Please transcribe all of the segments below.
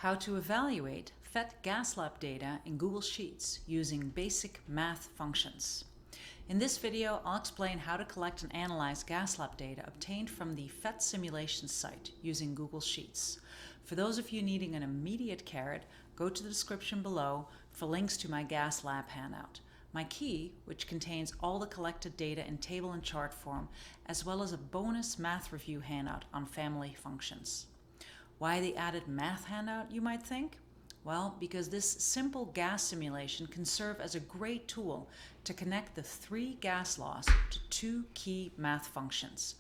How to evaluate PHET gas lab data in Google Sheets using basic math functions. In this video, I'll explain how to collect and analyze gas lab data obtained from the PHET simulation site using Google Sheets. For those of you needing an immediate carrot, go to the description below for links to my gas lab handout. My key, which contains all the collected data in table and chart form, as well as a bonus math review handout on family functions. Why the added math handout, you might think? Well, because this simple gas simulation can serve as a great tool to connect the three gas laws to two key math functions,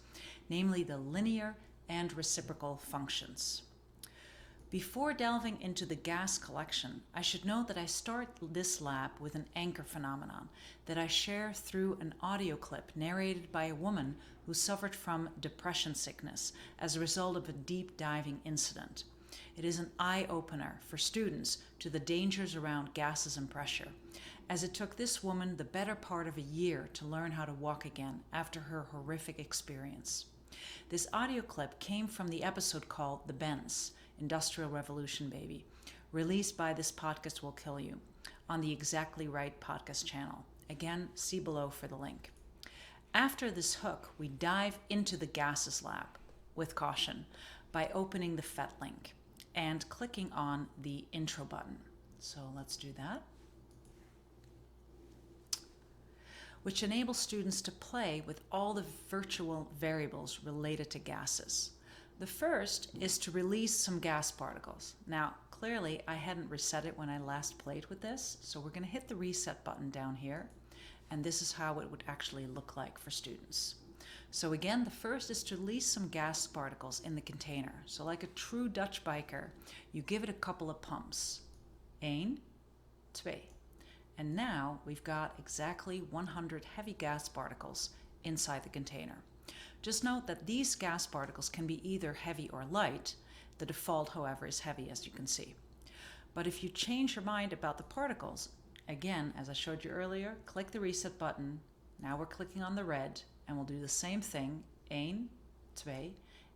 namely the linear and reciprocal functions. Before delving into the gas collection, I should note that I start this lab with an anchor phenomenon that I share through an audio clip narrated by a woman who suffered from depression sickness as a result of a deep diving incident. It is an eye-opener for students to the dangers around gases and pressure, as it took this woman the better part of a year to learn how to walk again after her horrific experience. This audio clip came from the episode called The Benz, Industrial Revolution Baby, released by This Podcast Will Kill You on the Exactly Right podcast channel. Again, see below for the link. After this hook, we dive into the gases lab with caution by opening the PHET link and clicking on the intro button. So let's do that, which enables students to play with all the virtual variables related to gases. The first is to release some gas particles. Now, clearly I hadn't reset it when I last played with this, so we're going to hit the reset button down here, and this is how it would actually look like for students. So again, the first is to release some gas particles in the container. So like a true Dutch biker, you give it a couple of pumps. 1, 2. And now we've got exactly 100 heavy gas particles inside the container. Just note that these gas particles can be either heavy or light. The default, however, is heavy, as you can see. But if you change your mind about the particles, again, as I showed you earlier, click the reset button. Now we're clicking on the red, and we'll do the same thing, 1, 2,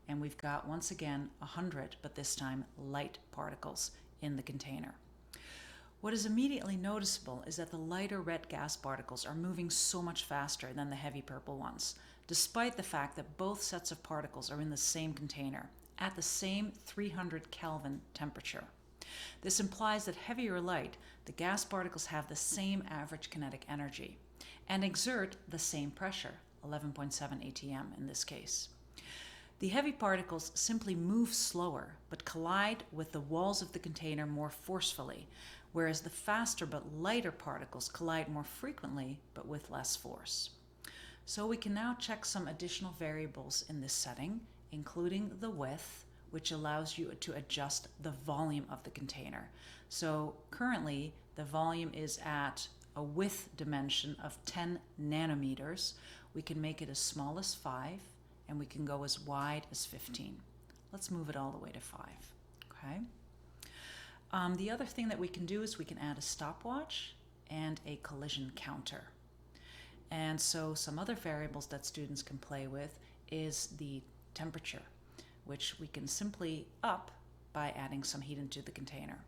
and we've got, once again, 100, but this time light particles in the container. What is immediately noticeable is that the lighter red gas particles are moving so much faster than the heavy purple ones, despite the fact that both sets of particles are in the same container at the same 300 Kelvin temperature. This implies that heavy or light, the gas particles have the same average kinetic energy and exert the same pressure, 11.7 atm in this case. The heavy particles simply move slower, but collide with the walls of the container more forcefully, whereas the faster but lighter particles collide more frequently, but with less force. So we can now check some additional variables in this setting, including the width, which allows you to adjust the volume of the container. So currently, the volume is at a width dimension of 10 nanometers. We can make it as small as 5, and we can go as wide as 15. Let's move it all the way to 5, okay? The other thing that we can do is we can add a stopwatch and a collision counter. And so some other variables that students can play with is the temperature, which we can simply up by adding some heat into the container.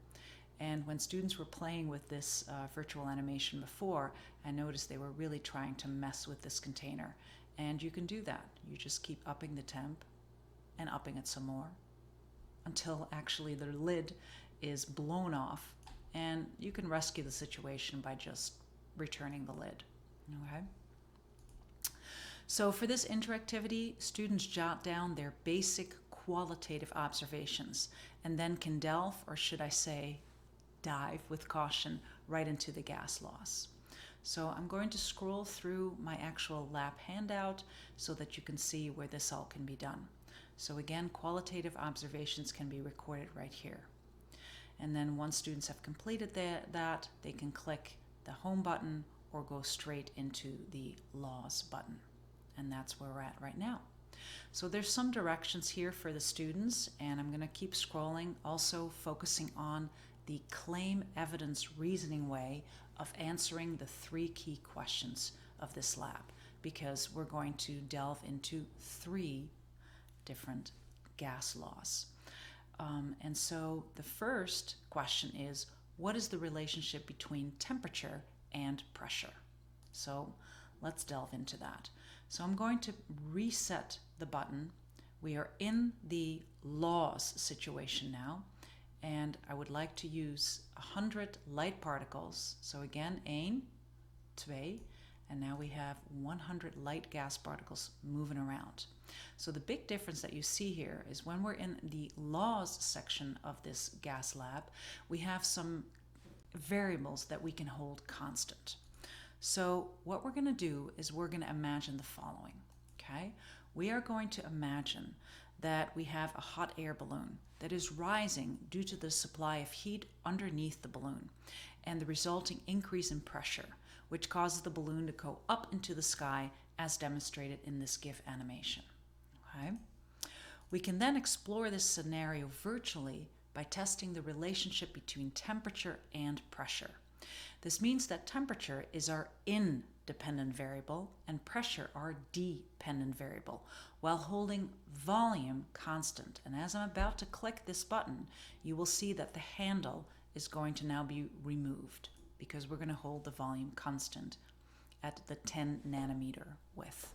And when students were playing with this virtual animation before, I noticed they were really trying to mess with this container. And you can do that. You just keep upping the temp and upping it some more until actually the lid is blown off, and you can rescue the situation by just returning the lid. Okay? So for this interactivity, students jot down their basic qualitative observations and then can delve, or should I say, dive with caution right into the gas laws. So I'm going to scroll through my actual lab handout so that you can see where this all can be done. So again, qualitative observations can be recorded right here. And then once students have completed that, they can click the home button or go straight into the laws button. And that's where we're at right now. So there's some directions here for the students, and I'm going to keep scrolling, also focusing on the claim evidence reasoning way of answering the 3 key questions of this lab, because we're going to delve into 3 different gas laws. And so the first question is, what is the relationship between temperature and pressure? So let's delve into that. So I'm going to reset the button. We are in the laws situation now, and I would like to use 100 light particles. So again, 1, 2, and now we have 100 light gas particles moving around. So the big difference that you see here is when we're in the laws section of this gas lab, we have some variables that we can hold constant. So what we're going to do is we're going to imagine the following, okay? We are going to imagine that we have a hot air balloon that is rising due to the supply of heat underneath the balloon and the resulting increase in pressure, which causes the balloon to go up into the sky as demonstrated in this GIF animation. Okay? We can then explore this scenario virtually by testing the relationship between temperature and pressure. This means that temperature is our independent variable and pressure our dependent variable, while holding volume constant. And as I'm about to click this button, you will see that the handle is going to now be removed because we're going to hold the volume constant at the 10 nanometer width.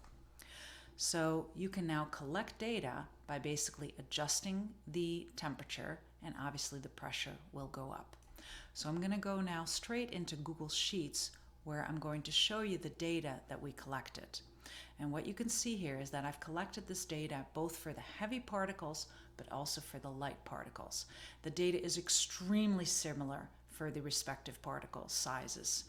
So you can now collect data by basically adjusting the temperature, and obviously the pressure will go up. So I'm going to go now straight into Google Sheets where I'm going to show you the data that we collected. And what you can see here is that I've collected this data both for the heavy particles but also for the light particles. The data is extremely similar for the respective particle sizes.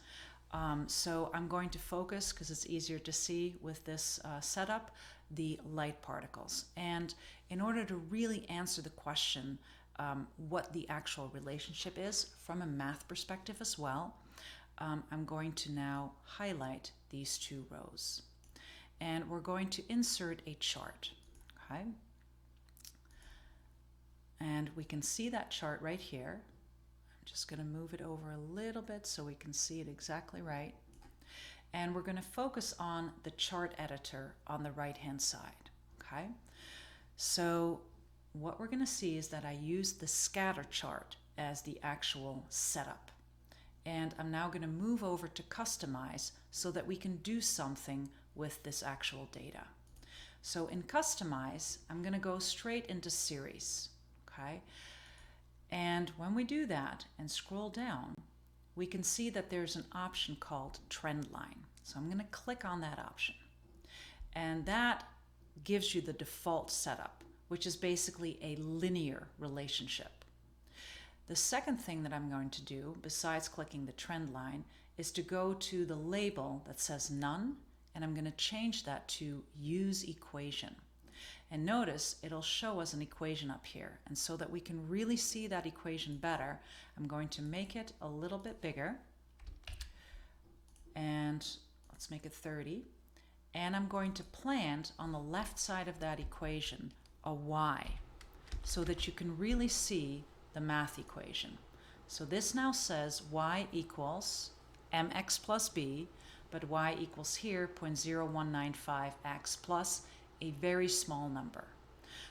So I'm going to focus, because it's easier to see with this setup, the light particles. And in order to really answer the question what the actual relationship is from a math perspective as well, I'm going to now highlight these 2 rows. And we're going to insert a chart, okay? And we can see that chart right here. I'm just going to move it over a little bit so we can see it exactly right. And we're going to focus on the chart editor on the right-hand side, okay? So what we're going to see is that I use the scatter chart as the actual setup. And I'm now going to move over to customize so that we can do something with this actual data. So in customize, I'm going to go straight into series, okay? And when we do that and scroll down, we can see that there's an option called trend line. So I'm going to click on that option. And that gives you the default setup, which is basically a linear relationship. The second thing that I'm going to do, besides clicking the trend line, is to go to the label that says none, and I'm going to change that to use equation. And notice it'll show us an equation up here. And so that we can really see that equation better, I'm going to make it a little bit bigger. And let's make it 30. And I'm going to plant on the left side of that equation a y, so that you can really see the math equation. So this now says y equals mx plus b, but y equals here 0.0195x plus a very small number.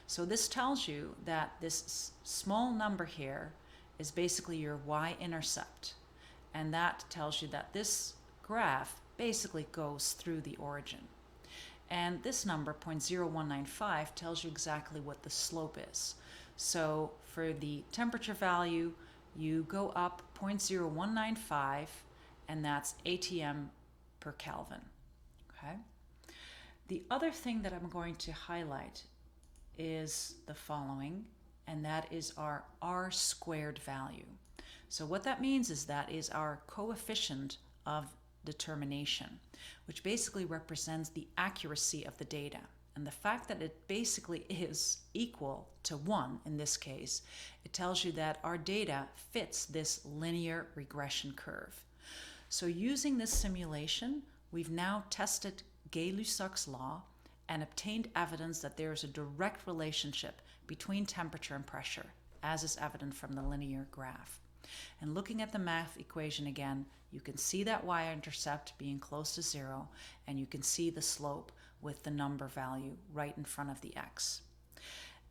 So this tells you that this small number here is basically your y-intercept, and that tells you that this graph basically goes through the origin. And this number, 0.0195, tells you exactly what the slope is. So for the temperature value, you go up 0.0195, and that's atm per Kelvin. Okay? The other thing that I'm going to highlight is the following, and that is our R squared value. So what that means is that is our coefficient of determination, which basically represents the accuracy of the data. And the fact that it basically is equal to 1 in this case, it tells you that our data fits this linear regression curve. So using this simulation, we've now tested Gay-Lussac's law and obtained evidence that there is a direct relationship between temperature and pressure, as is evident from the linear graph. And looking at the math equation again, you can see that y-intercept being close to 0, and you can see the slope with the number value right in front of the x.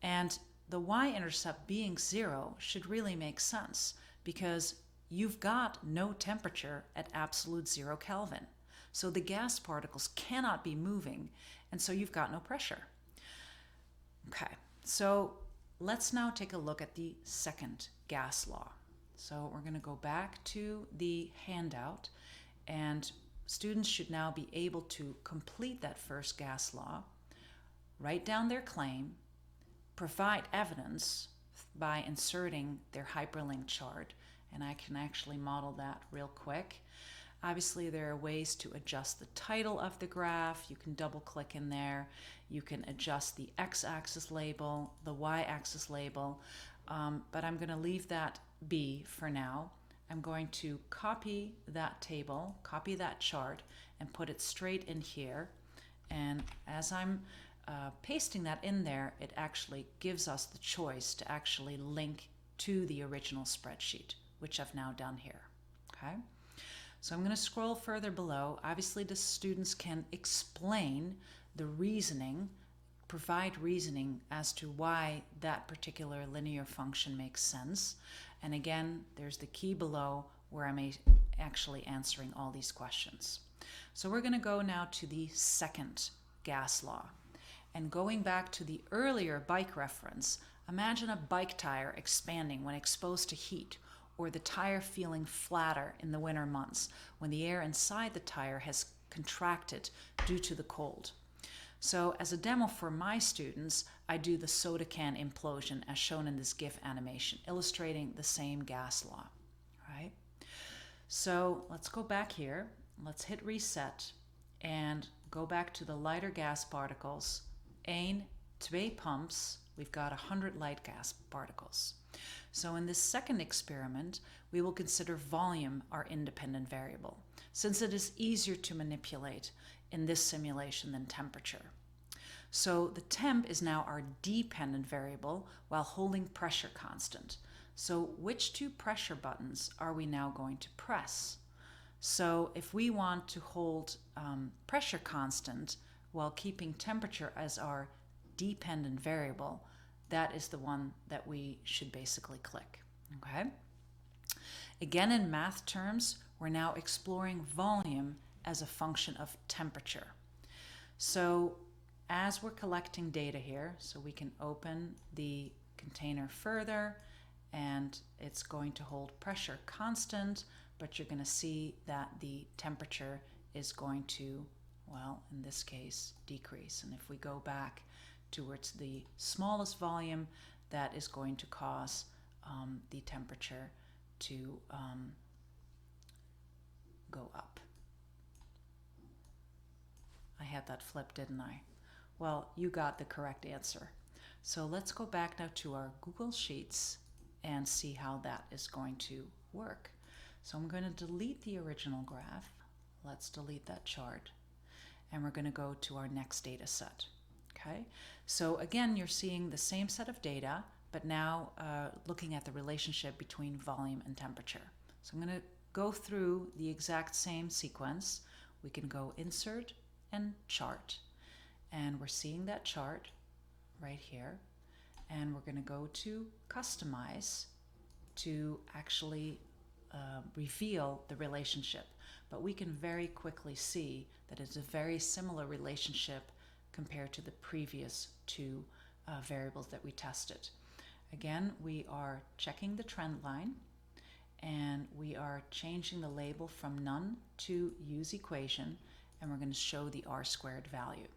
And the y-intercept being 0 should really make sense because you've got no temperature at absolute 0 Kelvin. So the gas particles cannot be moving, and so you've got no pressure. Okay, so let's now take a look at the second gas law. So we're going to go back to the handout, and students should now be able to complete that first gas law, write down their claim, provide evidence by inserting their hyperlink chart, and I can actually model that real quick. Obviously, there are ways to adjust the title of the graph. You can double click in there. You can adjust the x-axis label, the y-axis label, but I'm going to leave that be for now. I'm going to copy that table, copy that chart, and put it straight in here. And as I'm pasting that in there, it actually gives us the choice to actually link to the original spreadsheet, which I've now done here. Okay. So I'm going to scroll further below. Obviously, the students can explain the reasoning, provide reasoning as to why that particular linear function makes sense. And again, there's the key below where I'm actually answering all these questions. So we're going to go now to the second gas law. And going back to the earlier bike reference, imagine a bike tire expanding when exposed to heat, or the tire feeling flatter in the winter months when the air inside the tire has contracted due to the cold. So as a demo for my students, I do the soda can implosion as shown in this GIF animation, illustrating the same gas law. Right? So let's go back here. Let's hit reset and go back to the lighter gas particles. 2 pumps, we've got 100 light gas particles. So in this second experiment, we will consider volume our independent variable, since it is easier to manipulate in this simulation than temperature. So the temp is now our dependent variable while holding pressure constant. So which 2 pressure buttons are we now going to press? So if we want to hold pressure constant while keeping temperature as our dependent variable, that is the one that we should basically click. Okay. Again, in math terms, we're now exploring volume as a function of temperature. So as we're collecting data here, so we can open the container further, and it's going to hold pressure constant, but you're going to see that the temperature is going to, well, in this case, decrease. And if we go back towards the smallest volume, that is going to cause the temperature to go up. I had that flipped, didn't I? Well, you got the correct answer. So let's go back now to our Google Sheets and see how that is going to work. So I'm going to delete the original graph. Let's delete that chart. And we're going to go to our next data set. Okay, so again, you're seeing the same set of data, but now looking at the relationship between volume and temperature. So I'm going to go through the exact same sequence. We can go Insert and Chart, and we're seeing that chart right here, and we're going to go to Customize to actually reveal the relationship. But we can very quickly see that it's a very similar relationship compared to the previous 2 variables that we tested. Again, we are checking the trend line, and we are changing the label from none to use equation, and we're going to show the r² value.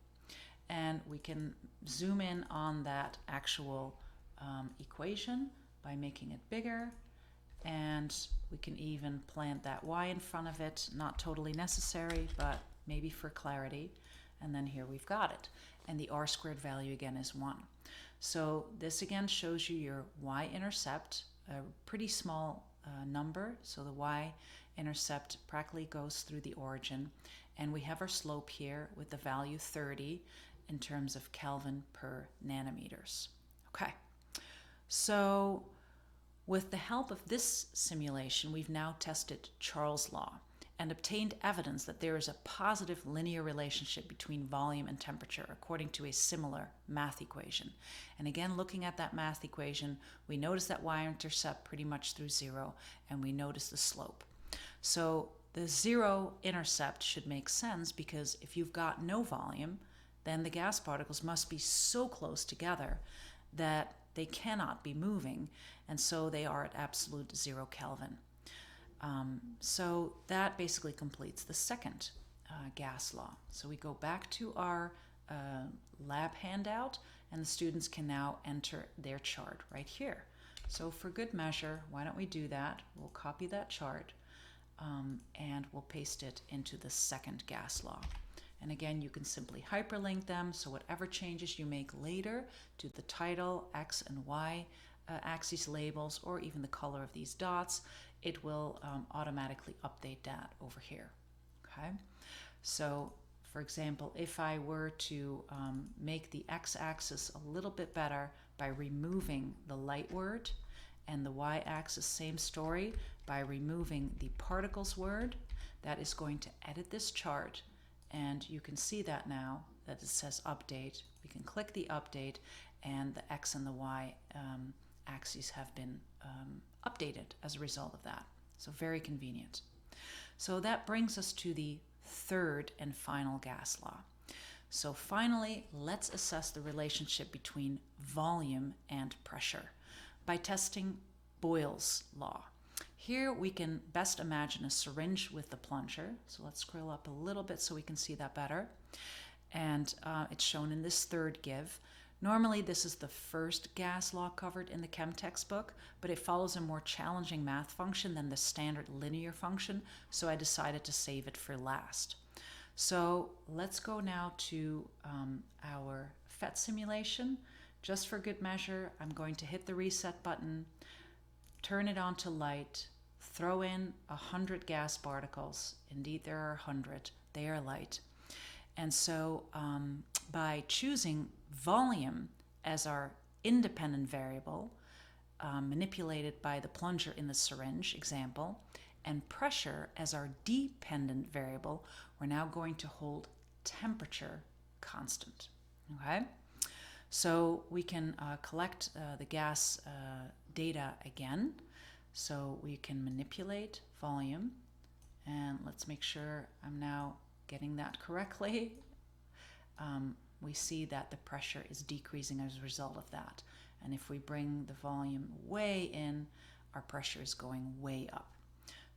And we can zoom in on that actual equation by making it bigger, and we can even plant that y in front of it, not totally necessary, but maybe for clarity. And then here we've got it. And the r² value again is 1. So this again shows you your y-intercept, a pretty small number. So the y-intercept practically goes through the origin. And we have our slope here with the value 30 in terms of Kelvin per nanometers. Okay. So with the help of this simulation, we've now tested Charles' law. and obtained evidence that there is a positive linear relationship between volume and temperature according to a similar math equation. And again, looking at that math equation, we notice that y-intercept pretty much through 0, and we notice the slope. So the 0 intercept should make sense, because if you've got no volume, then the gas particles must be so close together that they cannot be moving, and so they are at absolute 0 Kelvin. So that basically completes the second gas law. So we go back to our lab handout, and the students can now enter their chart right here. So for good measure, why don't we do that? We'll copy that chart and we'll paste it into the second gas law. And again, you can simply hyperlink them, so whatever changes you make later to the title, X and Y axis labels, or even the color of these dots, it will automatically update that over here. Okay, so for example, if I were to make the x-axis a little bit better by removing the light word, and the y-axis, same story, by removing the particles word, that is going to edit this chart. And you can see that now that it says update. We can click the update, and the x and the y axes have been updated as a result of that. So very convenient. So that brings us to the third and final gas law. So finally, let's assess the relationship between volume and pressure by testing Boyle's law. Here we can best imagine a syringe with the plunger. So let's scroll up a little bit so we can see that better. And it's shown in this third give. Normally this is the first gas law covered in the chem textbook, but it follows a more challenging math function than the standard linear function, so I decided to save it for last. So let's go now to our PHET simulation. Just for good measure, I'm going to hit the reset button, turn it on to light, throw in 100 gas particles. Indeed, there are 100. They are light. And so by choosing volume as our independent variable, manipulated by the plunger in the syringe example, and pressure as our dependent variable, we're now going to hold temperature constant. Okay? So we can collect the gas data again. So we can manipulate volume, and let's make sure I'm now getting that correctly. We see that the pressure is decreasing as a result of that. And if we bring the volume way in, our pressure is going way up.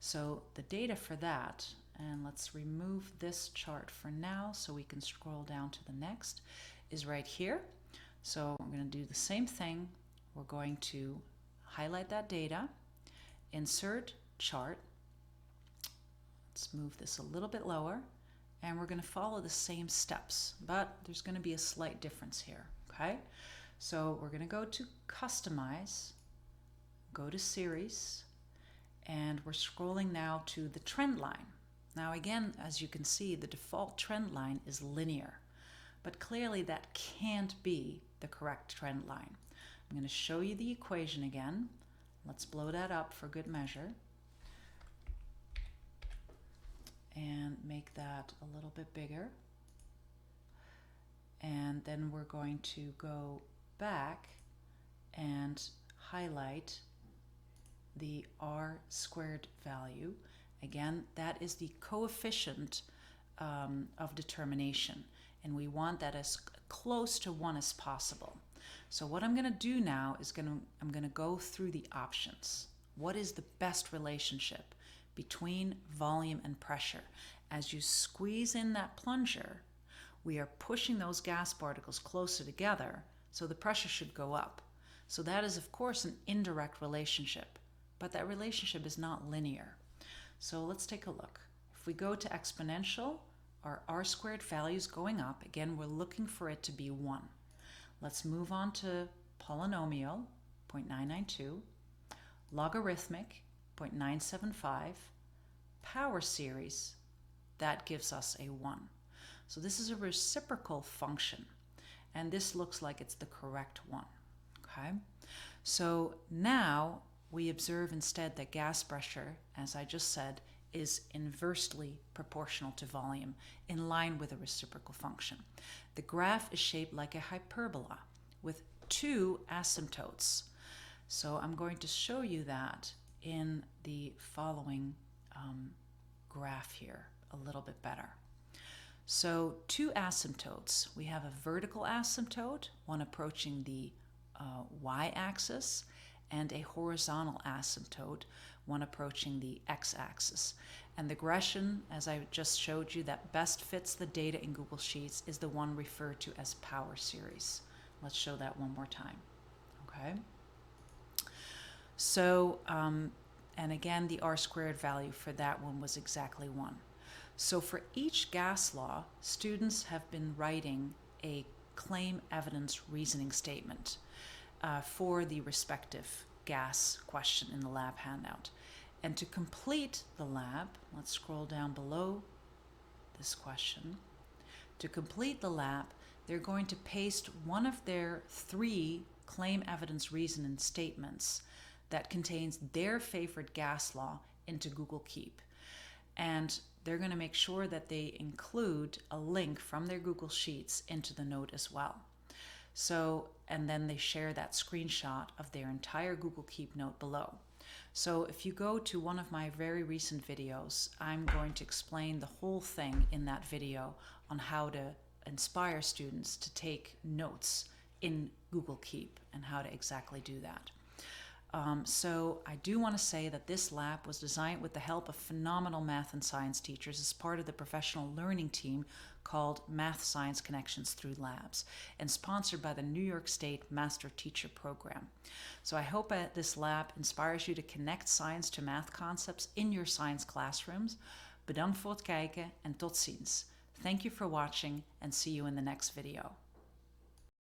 So the data for that, and let's remove this chart for now so we can scroll down to the next, is right here. So I'm going to do the same thing. We're going to highlight that data, insert chart. Let's move this a little bit lower, and we're going to follow the same steps, but there's going to be a slight difference here. Okay, so we're going to go to customize, go to series, and we're scrolling now to the trend line. Now again, as you can see, the default trend line is linear, but clearly that can't be the correct trend line. I'm going to show you the equation again. Let's blow that up for good measure and make that a little bit bigger. And then we're going to go back and highlight the r squared value. Again, that is the coefficient of determination, and we want that as close to 1 as possible. So what I'm going to do now is I'm going to go through the options. What is the best relationship between volume and pressure? As you squeeze in that plunger, we are pushing those gas particles closer together, so the pressure should go up. So that is, of course, an indirect relationship, but that relationship is not linear. So let's take a look. If we go to exponential, our r squared value is going up. Again, we're looking for it to be 1. Let's move on to polynomial, 0.992, logarithmic, 0.975, power series, that gives us a 1. So this is a reciprocal function, and this looks like it's the correct one. Okay, so now we observe instead that gas pressure, as I just said, is inversely proportional to volume, in line with a reciprocal function. The graph is shaped like a hyperbola with two asymptotes. So I'm going to show you that in the following graph here a little bit better. So two asymptotes. We have a vertical asymptote, one approaching the y-axis, and a horizontal asymptote, one approaching the x-axis. And the regression, as I just showed you, that best fits the data in Google Sheets is the one referred to as power series. Let's show that one more time. Okay. So, and again, the r-squared value for that one was exactly 1. So for each gas law, students have been writing a claim evidence reasoning statement for the respective gas question in the lab handout. And to complete the lab, let's scroll down below this question. To complete the lab, they're going to paste one of their 3 claim evidence reasoning statements that contains their favorite gas law into Google Keep. And they're going to make sure that they include a link from their Google Sheets into the note as well. So, and then they share that screenshot of their entire Google Keep note below. So if you go to one of my very recent videos, I'm going to explain the whole thing in that video on how to inspire students to take notes in Google Keep and how to exactly do that. So I do want to say that this lab was designed with the help of phenomenal math and science teachers as part of the professional learning team called Math Science Connections Through Labs, and sponsored by the New York State Master Teacher Program. So I hope that this lab inspires you to connect science to math concepts in your science classrooms. Bedankt voor het kijken en tot ziens. Thank you for watching and see you in the next video.